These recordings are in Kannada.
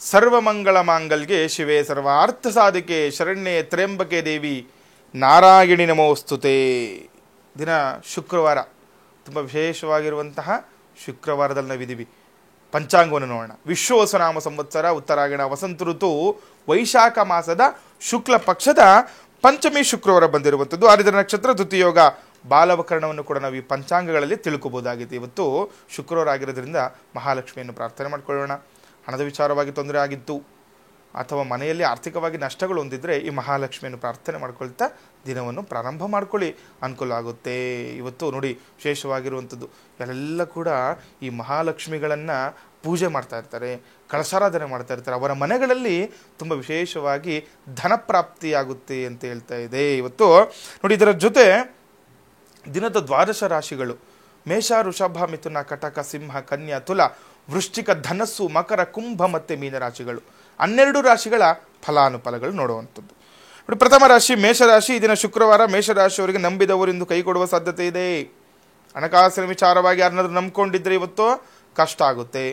ಸರ್ವಮಂಗಳ ಮಾಂಗಲ್ಯೆ ಶಿವೆ ಸರ್ವಾರ್ಥ ಸಾಧಿಕೆ ಶರಣ್ಯೆ ತ್ರ್ಯಂಬಕೆ ದೇವಿ ನಾರಾಯಣಿ ನಮೋಸ್ತುತೆ. ದಿನ ಶುಕ್ರವಾರ, ತುಂಬ ವಿಶೇಷವಾಗಿರುವಂತಹ ಶುಕ್ರವಾರದಲ್ಲಿ ನಾವಿದ್ದೀವಿ. ಪಂಚಾಂಗವನ್ನು ನೋಡೋಣ. ವಿಶ್ವವಸುನಾಮ ಸಂವತ್ಸರ, ಉತ್ತರಾಯಣ, ವಸಂತ ಋತು, ವೈಶಾಖ ಮಾಸದ ಶುಕ್ಲ ಪಕ್ಷದ ಪಂಚಮಿ ಶುಕ್ರವಾರ ಬಂದಿರುವಂಥದ್ದು. ಆರಿದ್ರ ನಕ್ಷತ್ರ, ದ್ವಿತೀಯೋಗ, ಬಾಲವಕರಣವನ್ನು ಕೂಡ ನಾವು ಈ ಪಂಚಾಂಗಗಳಲ್ಲಿ ತಿಳ್ಕೊಬೋದಾಗಿದೆ. ಇವತ್ತು ಶುಕ್ರವಾರ ಆಗಿರೋದ್ರಿಂದ ಮಹಾಲಕ್ಷ್ಮಿಯನ್ನು ಪ್ರಾರ್ಥನೆ ಮಾಡ್ಕೊಳ್ಳೋಣ. ಹಣದ ವಿಚಾರವಾಗಿ ತೊಂದರೆ ಆಗಿತ್ತು ಅಥವಾ ಮನೆಯಲ್ಲಿ ಆರ್ಥಿಕವಾಗಿ ನಷ್ಟಗಳು ಹೊಂದಿದ್ರೆ ಈ ಮಹಾಲಕ್ಷ್ಮಿಯನ್ನು ಪ್ರಾರ್ಥನೆ ಮಾಡ್ಕೊಳ್ತಾ ದಿನವನ್ನು ಪ್ರಾರಂಭ ಮಾಡ್ಕೊಳ್ಳಿ, ಅನುಕೂಲ ಆಗುತ್ತೆ. ಇವತ್ತು ನೋಡಿ ವಿಶೇಷವಾಗಿರುವಂಥದ್ದು, ಯಾರೆಲ್ಲ ಕೂಡ ಈ ಮಹಾಲಕ್ಷ್ಮಿಗಳನ್ನು ಪೂಜೆ ಮಾಡ್ತಾ ಇರ್ತಾರೆ, ಕಳಶಾರಾಧನೆ ಮಾಡ್ತಾ ಇರ್ತಾರೆ, ಅವರ ಮನೆಗಳಲ್ಲಿ ತುಂಬ ವಿಶೇಷವಾಗಿ ಧನಪ್ರಾಪ್ತಿಯಾಗುತ್ತೆ ಅಂತ ಹೇಳ್ತಾ ಇದೆ. ಇವತ್ತು ನೋಡಿ, ಇದರ ಜೊತೆ ದಿನದ ದ್ವಾದಶ ರಾಶಿಗಳು ಮೇಷ, ವೃಷಭ, ಮಿಥುನ, ಕಟಕ, ಸಿಂಹ, ಕನ್ಯಾ, ತುಲ, ವೃಶ್ಚಿಕ, ಧನಸ್ಸು, ಮಕರ, ಕುಂಭ ಮತ್ತು ಮೀನ ರಾಶಿಗಳು 12 ರಾಶಿಗಳ ಫಲಾನುಫಲಗಳು ನೋಡುವಂಥದ್ದು. ನೋಡಿ, ಪ್ರಥಮ ರಾಶಿ ಮೇಷರಾಶಿ. ಈ ದಿನ ಶುಕ್ರವಾರ ಮೇಷರಾಶಿಯವರಿಗೆ ನಂಬಿದವರಿಂದ ಕೈ ಕೊಡುವ ಸಾಧ್ಯತೆ ಇದೆ. ಹಣಕಾಸಿನ ವಿಚಾರವಾಗಿ ಯಾರನ್ನಾದ್ರೂ ನಂಬ್ಕೊಂಡಿದ್ರೆ ಇವತ್ತು ಕಷ್ಟ ಆಗುತ್ತೆ.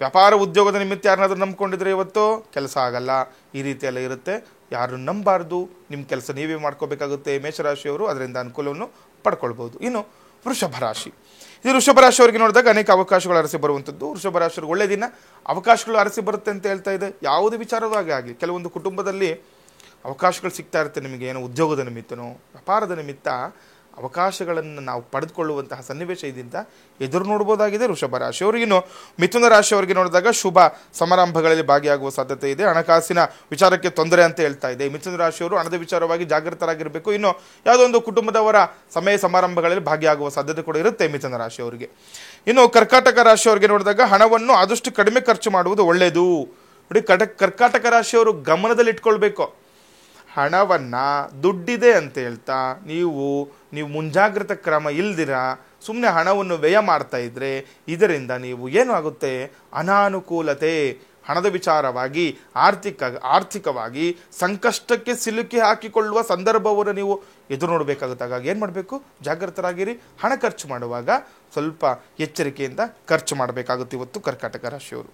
ವ್ಯಾಪಾರ ಉದ್ಯೋಗದ ನಿಮಿತ್ತ ಯಾರನ್ನಾದ್ರೂ ನಂಬ್ಕೊಂಡಿದ್ರೆ ಇವತ್ತು ಕೆಲಸ ಆಗಲ್ಲ. ಈ ರೀತಿಯೆಲ್ಲ ಇರುತ್ತೆ. ಯಾರು ನಂಬಾರ್ದು, ನಿಮ್ಮ ಕೆಲಸ ನೀವೇ ಮಾಡ್ಕೋಬೇಕಾಗುತ್ತೆ ಮೇಷರಾಶಿಯವರು, ಅದರಿಂದ ಅನುಕೂಲವನ್ನು ಪಡ್ಕೊಳ್ಬೋದು. ಇನ್ನು ವೃಷಭ ರಾಶಿ. ಇದು ವೃಷಭ ರಾಶಿಯವರಿಗೆ ನೋಡಿದಾಗ ಅನೇಕ ಅವಕಾಶಗಳು ಅರಸಿ ಬರುವಂಥದ್ದು. ವೃಷಭ ರಾಶಿಯವ್ರಿಗೆ ಒಳ್ಳೆ ದಿನ, ಅವಕಾಶಗಳು ಅರಸಿ ಬರುತ್ತೆ ಅಂತ ಹೇಳ್ತಾ ಇದೆ. ಯಾವುದೇ ವಿಚಾರವಾಗಿ ಆಗಲಿ, ಕೆಲವೊಂದು ಕುಟುಂಬದಲ್ಲಿ ಅವಕಾಶಗಳು ಸಿಗ್ತಾ ಇರುತ್ತೆ ನಿಮಗೆ, ಏನೋ ಉದ್ಯೋಗದ ನಿಮಿತ್ತನೋ ವ್ಯಾಪಾರದ ನಿಮಿತ್ತ ಅವಕಾಶಗಳನ್ನು ನಾವು ಪಡೆದುಕೊಳ್ಳುವಂತಹ ಸನ್ನಿವೇಶ ಇದರಿಂದ ಎದುರು ನೋಡ್ಬೋದಾಗಿದೆ ವೃಷಭ ರಾಶಿಯವರಿಗಿನ್ನು. ಮಿಥುನ ರಾಶಿಯವರಿಗೆ ನೋಡಿದಾಗ ಶುಭ ಸಮಾರಂಭಗಳಲ್ಲಿ ಭಾಗಿಯಾಗುವ ಸಾಧ್ಯತೆ ಇದೆ. ಹಣಕಾಸಿನ ವಿಚಾರಕ್ಕೆ ತೊಂದರೆ ಅಂತ ಹೇಳ್ತಾ ಇದೆ. ಮಿಥುನ ರಾಶಿಯವರು ಹಣದ ವಿಚಾರವಾಗಿ ಜಾಗೃತರಾಗಿರಬೇಕು. ಇನ್ನು ಯಾವುದೋ ಒಂದು ಕುಟುಂಬದವರ ಸಮಯ ಸಮಾರಂಭಗಳಲ್ಲಿ ಭಾಗಿಯಾಗುವ ಸಾಧ್ಯತೆ ಕೂಡ ಇರುತ್ತೆ ಮಿಥುನ ರಾಶಿಯವರಿಗೆ. ಇನ್ನು ಕರ್ಕಾಟಕ ರಾಶಿಯವರಿಗೆ ನೋಡಿದಾಗ ಹಣವನ್ನು ಆದಷ್ಟು ಕಡಿಮೆ ಖರ್ಚು ಮಾಡುವುದು ಒಳ್ಳೆಯದು. ನೋಡಿ, ಕರ್ಕಾಟಕ ರಾಶಿಯವರು ಗಮನದಲ್ಲಿ ಇಟ್ಕೊಳ್ಬೇಕು. ಹಣವನ್ನು ದುಡ್ಡಿದೆ ಅಂತ ಹೇಳ್ತಾ ನೀವು ಮುಂಜಾಗ್ರತಾ ಕ್ರಮ ಇಲ್ದಿರ ಸುಮ್ಮನೆ ಹಣವನ್ನು ವ್ಯಯ ಮಾಡ್ತಾ ಇದ್ರೆ ಇದರಿಂದ ನೀವು ಏನು ಆಗುತ್ತೆ, ಅನಾನುಕೂಲತೆ, ಹಣದ ವಿಚಾರವಾಗಿ ಆರ್ಥಿಕವಾಗಿ ಸಂಕಷ್ಟಕ್ಕೆ ಸಿಲುಕಿ ಹಾಕಿಕೊಳ್ಳುವ ಸಂದರ್ಭವನ್ನು ನೀವು ಎದುರು ನೋಡಬೇಕಾಗುತ್ತೆ. ಹಾಗಾಗಿ ಏನು ಮಾಡಬೇಕು, ಜಾಗೃತರಾಗಿರಿ. ಹಣ ಖರ್ಚು ಮಾಡುವಾಗ ಸ್ವಲ್ಪ ಎಚ್ಚರಿಕೆಯಿಂದ ಖರ್ಚು ಮಾಡಬೇಕಾಗುತ್ತೆ ಇವತ್ತು ಕರ್ಕಾಟಕ ರಾಶಿಯವರು.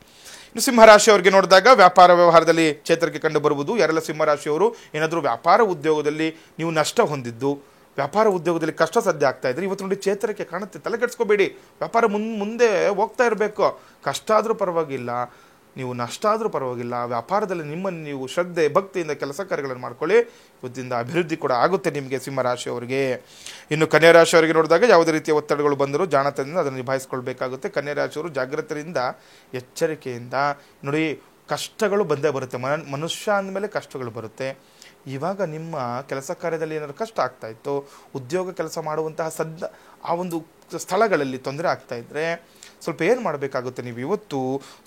ಇನ್ನು ಸಿಂಹರಾಶಿಯವರಿಗೆ ನೋಡಿದಾಗ ವ್ಯಾಪಾರ ವ್ಯವಹಾರದಲ್ಲಿ ಚೇತರಿಕೆ ಕಂಡು ಬರುವುದು. ಯಾರೆಲ್ಲ ಸಿಂಹರಾಶಿಯವರು ಏನಾದರೂ ವ್ಯಾಪಾರ ಉದ್ಯೋಗದಲ್ಲಿ ನೀವು ನಷ್ಟ ಹೊಂದಿದ್ದು, ವ್ಯಾಪಾರ ಉದ್ಯೋಗದಲ್ಲಿ ಕಷ್ಟ ಸದ್ಯ ಆಗ್ತಾ ಇದ್ರೆ ಇವತ್ತು ನೋಡಿ ಚೇತರಿಕೆ ಕಾಣುತ್ತೆ. ತಲೆ ಕೆಡಿಸ್ಕೋಬೇಡಿ. ವ್ಯಾಪಾರ ಮುಂದೆ ಹೋಗ್ತಾ ಇರಬೇಕು. ಕಷ್ಟ ಆದರೂ ಪರವಾಗಿಲ್ಲ, ನೀವು ನಷ್ಟ ಆದರೂ ಪರವಾಗಿಲ್ಲ. ವ್ಯಾಪಾರದಲ್ಲಿ ನಿಮ್ಮನ್ನು ನೀವು ಶ್ರದ್ಧೆ ಭಕ್ತಿಯಿಂದ ಕೆಲಸ ಕಾರ್ಯಗಳನ್ನು ಮಾಡ್ಕೊಳ್ಳಿ. ಇವತ್ತಿಂದ ಅಭಿವೃದ್ಧಿ ಕೂಡ ಆಗುತ್ತೆ ನಿಮಗೆ ಸಿಂಹರಾಶಿಯವರಿಗೆ. ಇನ್ನು ಕನ್ಯಾ ರಾಶಿಯವರಿಗೆ ನೋಡಿದಾಗ ಯಾವುದೇ ರೀತಿಯ ಒತ್ತಡಗಳು ಬಂದರೂ ಜಾಣತನದಿಂದ ಅದನ್ನು ನಿಭಾಯಿಸ್ಕೊಳ್ಬೇಕಾಗುತ್ತೆ. ಕನ್ಯಾ ರಾಶಿಯವರು ಜಾಗ್ರತೆಯಿಂದ ಎಚ್ಚರಿಕೆಯಿಂದ ನೋಡಿ, ಕಷ್ಟಗಳು ಬಂದೇ ಬರುತ್ತೆ. ಮನುಷ್ಯ ಅಂದಮೇಲೆ ಕಷ್ಟಗಳು ಬರುತ್ತೆ. ಇವಾಗ ನಿಮ್ಮ ಕೆಲಸ ಕಾರ್ಯದಲ್ಲಿ ಏನಾದರೂ ಕಷ್ಟ ಆಗ್ತಾ ಇತ್ತು, ಉದ್ಯೋಗ ಕೆಲಸ ಮಾಡುವಂತಹ ಆ ಒಂದು ಸ್ಥಳಗಳಲ್ಲಿ ತೊಂದರೆ ಆಗ್ತಾ ಇದ್ದರೆ ಸ್ವಲ್ಪ ಏನು ಮಾಡಬೇಕಾಗುತ್ತೆ, ನೀವು ಇವತ್ತು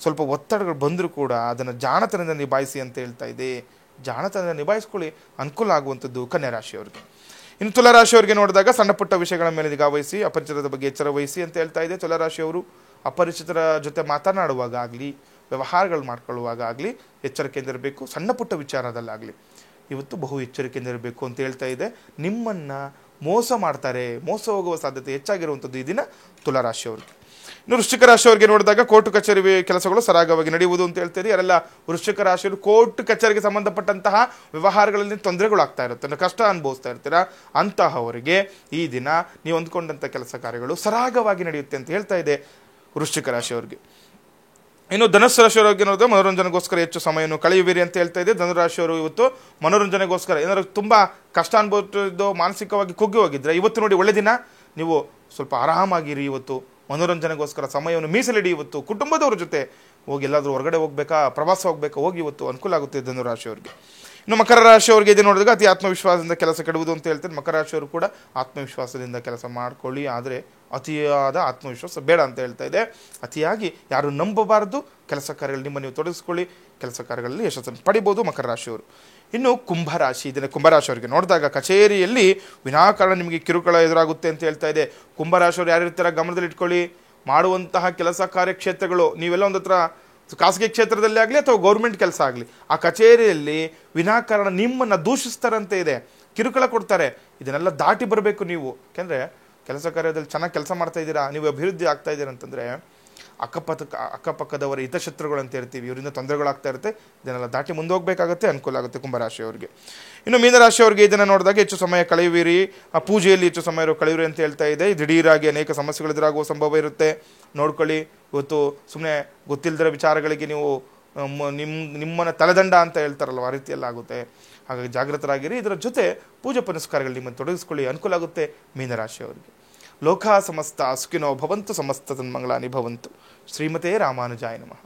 ಸ್ವಲ್ಪ ಒತ್ತಡಗಳು ಬಂದರೂ ಕೂಡ ಅದನ್ನು ಜಾಣತನದಿಂದ ನಿಭಾಯಿಸಿ ಅಂತ ಹೇಳ್ತಾ ಇದೆ. ಜಾಣತನದಿಂದ ನಿಭಾಯಿಸ್ಕೊಳ್ಳಿ, ಅನುಕೂಲ ಆಗುವಂಥದ್ದು ಕನ್ಯಾ ರಾಶಿಯವರಿಗೆ. ಇನ್ನು ತುಲಾರಾಶಿಯವರಿಗೆ ನೋಡಿದಾಗ ಸಣ್ಣ ಪುಟ್ಟ ವಿಷಯಗಳ ಮೇಲೆ ನಿಗಾ ವಹಿಸಿ, ಅಪರಿಚಿತರ ಬಗ್ಗೆ ಎಚ್ಚರ ವಹಿಸಿ ಅಂತ ಹೇಳ್ತಾ ಇದೆ. ತುಲಾರಾಶಿಯವರು ಅಪರಿಚಿತರ ಜೊತೆ ಮಾತನಾಡುವಾಗ ಆಗಲಿ, ವ್ಯವಹಾರಗಳು ಮಾಡ್ಕೊಳ್ಳುವಾಗ ಆಗಲಿ ಎಚ್ಚರಿಕೆಯಿಂದ ಇರಬೇಕು. ಸಣ್ಣ ಪುಟ್ಟ ವಿಚಾರದಲ್ಲಾಗಲಿ ಇವತ್ತು ಬಹು ಎಚ್ಚರಿಕೆಯಿಂದ ಇರಬೇಕು ಅಂತ ಹೇಳ್ತಾ ಇದೆ. ನಿಮ್ಮನ್ನು ಮೋಸ ಮಾಡ್ತಾರೆ, ಮೋಸ ಹೋಗುವ ಸಾಧ್ಯತೆ ಹೆಚ್ಚಾಗಿರುವಂಥದ್ದು ಈ ದಿನ ತುಲಾರಾಶಿಯವರಿಗೆ. ಇನ್ನು ವೃಶ್ಚಿಕ ರಾಶಿಯವರಿಗೆ ನೋಡಿದಾಗ ಕೋರ್ಟ್ ಕಚೇರಿ ಕೆಲಸಗಳು ಸರಾಗವಾಗಿ ನಡೆಯುವುದು ಅಂತ ಹೇಳ್ತಾ ಇದೆ. ಯಾರೆಲ್ಲ ವೃಶ್ಚಿಕ ರಾಶಿಯವರು ಕೋರ್ಟ್ ಕಚೇರಿಗೆ ಸಂಬಂಧಪಟ್ಟಂತಹ ವ್ಯವಹಾರಗಳಲ್ಲಿ ತೊಂದರೆಗಳು ಆಗ್ತಾ ಇರುತ್ತೆ, ಕಷ್ಟ ಅನುಭವಿಸ್ತಾ ಇರ್ತೀರಾ, ಅಂತಹವರಿಗೆ ಈ ದಿನ ನೀವು ಅಂದ್ಕೊಂಡಂಥ ಕೆಲಸ ಕಾರ್ಯಗಳು ಸರಾಗವಾಗಿ ನಡೆಯುತ್ತೆ ಅಂತ ಹೇಳ್ತಾ ಇದೆ ವೃಶ್ಚಿಕ ರಾಶಿಯವರಿಗೆ. ಇನ್ನು ಧನುಸ್ಸು ರಾಶಿಯವರಿಗೆ ನೋಡಿದ್ರೆ ಮನೋರಂಜನೆಗೋಸ್ಕರ ಹೆಚ್ಚು ಸಮಯವನ್ನು ಕಳೆಯುವಿರಿ ಅಂತ ಹೇಳ್ತಾ ಇದೆ. ಧನುರಾಶಿಯವರು ಇವತ್ತು ಮನೋರಂಜನೆಗೋಸ್ಕರ ಏನಾದ್ರು ತುಂಬ ಕಷ್ಟ ಅನುಭವಿಸಿದ್ದು, ಮಾನಸಿಕವಾಗಿ ಕುಗ್ಗಿ ಹೋಗಿದ್ರೆ ಇವತ್ತು ನೋಡಿ ಒಳ್ಳೆ ದಿನ. ನೀವು ಸ್ವಲ್ಪ ಆರಾಮಾಗಿರಿ. ಇವತ್ತು ಮನೋರಂಜನೆಗೋಸ್ಕರ ಸಮಯವನ್ನು ಮೀಸಲಿಡಿ. ಇವತ್ತು ಕುಟುಂಬದವ್ರ ಜೊತೆ ಹೋಗಿ ಎಲ್ಲಾದರೂ ಹೊರಗಡೆ ಹೋಗ್ಬೇಕಾ, ಪ್ರವಾಸ ಹೋಗ್ಬೇಕಾ, ಹೋಗಿ ಇವತ್ತು ಅನುಕೂಲ ಆಗುತ್ತೆ ಧನುರಾಶಿಯವರಿಗೆ. ಇನ್ನು ಮಕರ ರಾಶಿಯವರಿಗೆ ಇದು ನೋಡಿದಾಗ ಅತಿ ಆತ್ಮವಿಶ್ವಾಸದಿಂದ ಕೆಲಸ ಕೆಡುವುದು ಅಂತ ಹೇಳ್ತಾರೆ. ಮಕರ ರಾಶಿಯವರು ಕೂಡ ಆತ್ಮವಿಶ್ವಾಸದಿಂದ ಕೆಲಸ ಮಾಡ್ಕೊಳ್ಳಿ, ಆದರೆ ಅತಿಯಾದ ಆತ್ಮವಿಶ್ವಾಸ ಬೇಡ ಅಂತ ಹೇಳ್ತಾ ಇದೆ. ಅತಿಯಾಗಿ ಯಾರು ನಂಬಬಾರದು. ಕೆಲಸ ಕಾರ್ಯಗಳು ನಿಮ್ಮ ನೀವು ತೊಡಗಿಸ್ಕೊಳ್ಳಿ, ಕೆಲಸ ಕಾರ್ಯಗಳಲ್ಲಿ ಯಶಸ್ಸನ್ನು ಪಡಿಬೋದು ಮಕರ ರಾಶಿಯವರು. ಇನ್ನು ಕುಂಭರಾಶಿ. ಇದನ್ನು ಕುಂಭರಾಶಿಯವರಿಗೆ ನೋಡಿದಾಗ ಕಚೇರಿಯಲ್ಲಿ ವಿನಾಕಾರಣ ನಿಮಗೆ ಕಿರುಕುಳ ಎದುರಾಗುತ್ತೆ ಅಂತ ಹೇಳ್ತಾ ಇದೆ. ಕುಂಭರಾಶಿಯವರು ಯಾರಿರ್ತಾರ ಗಮನದಲ್ಲಿ ಇಟ್ಕೊಳ್ಳಿ. ಮಾಡುವಂತಹ ಕೆಲಸ ಕಾರ್ಯಕ್ಷೇತ್ರಗಳು ನೀವೆಲ್ಲ ಒಂದು ಹತ್ರ ಖಾಸಗಿ ಕ್ಷೇತ್ರದಲ್ಲಿ ಆಗಲಿ ಅಥವಾ ಗೌರ್ಮೆಂಟ್ ಕೆಲಸ ಆಗಲಿ, ಆ ಕಚೇರಿಯಲ್ಲಿ ವಿನಾಕಾರಣ ನಿಮ್ಮನ್ನು ದೂಷಿಸ್ತಾರಂತೆ ಇದೆ, ಕಿರುಕುಳ ಕೊಡ್ತಾರೆ. ಇದನ್ನೆಲ್ಲ ದಾಟಿ ಬರಬೇಕು ನೀವು. ಯಾಕೆಂದರೆ ಕೆಲಸ ಕಾರ್ಯದಲ್ಲಿ ಚೆನ್ನಾಗಿ ಕೆಲಸ ಮಾಡ್ತಾ ಇದ್ದೀರಾ, ನೀವು ಅಭಿವೃದ್ಧಿ ಆಗ್ತಾ ಇದ್ದೀರಾ ಅಂತಂದರೆ ಅಕ್ಕಪಕ್ಕದವರ ಹಿತಶತ್ರುಗಳು ಅಂತ ಇರ್ತೀವಿ, ಇವರಿಂದ ತೊಂದರೆಗಳಾಗ್ತಾ ಇರುತ್ತೆ. ಇದನ್ನೆಲ್ಲ ದಾಟಿ ಮುಂದೆ ಹೋಗಬೇಕಾಗುತ್ತೆ, ಅನುಕೂಲ ಆಗುತ್ತೆ ಕುಂಭರಾಶಿಯವರಿಗೆ. ಇನ್ನು ಮೀನರಾಶಿಯವರಿಗೆ ಇದನ್ನು ನೋಡಿದಾಗ ಹೆಚ್ಚು ಸಮಯ ಕಳೆಯುವಿರಿ, ಆ ಪೂಜೆಯಲ್ಲಿ ಹೆಚ್ಚು ಸಮಯ ಕಳೆಯುವಿರಿ ಅಂತ ಹೇಳ್ತಾ ಇದೆ. ದಿಢೀರಾಗಿ ಅನೇಕ ಸಮಸ್ಯೆಗಳು ಎದುರಾಗುವ ಸಂಭವ ಇರುತ್ತೆ, ನೋಡ್ಕೊಳ್ಳಿ. ಇವತ್ತು ಸುಮ್ಮನೆ ಗೊತ್ತಿಲ್ಲದಿರೋ ವಿಚಾರಗಳಿಗೆ ನೀವು ನಿಮ್ಮನ್ನ ತಲೆದಂಡ ಅಂತ ಹೇಳ್ತಾರಲ್ವ, ಆ ರೀತಿಯೆಲ್ಲ ಆಗುತ್ತೆ. ಹಾಗಾಗಿ ಜಾಗೃತರಾಗಿರಿ. ಇದರ ಜೊತೆ ಪೂಜೆ ಪುನಸ್ಕಾರಗಳು ನಿಮ್ಮನ್ನು ತೊಡಗಿಸ್ಕೊಳ್ಳಿ, ಅನುಕೂಲ ಆಗುತ್ತೆ ಮೀನರಾಶಿಯವರಿಗೆ. ಲೋಕ ಸಮಸ್ತ ಸುಖಿನೋ ಭವಂತು, ಸಮಸ್ತ ತನ್ಮಂಗಳಾನಿ ಭವಂತು. ಶ್ರೀಮತೇ ರಾಮಾನುಜಾಯ ನಮಃ.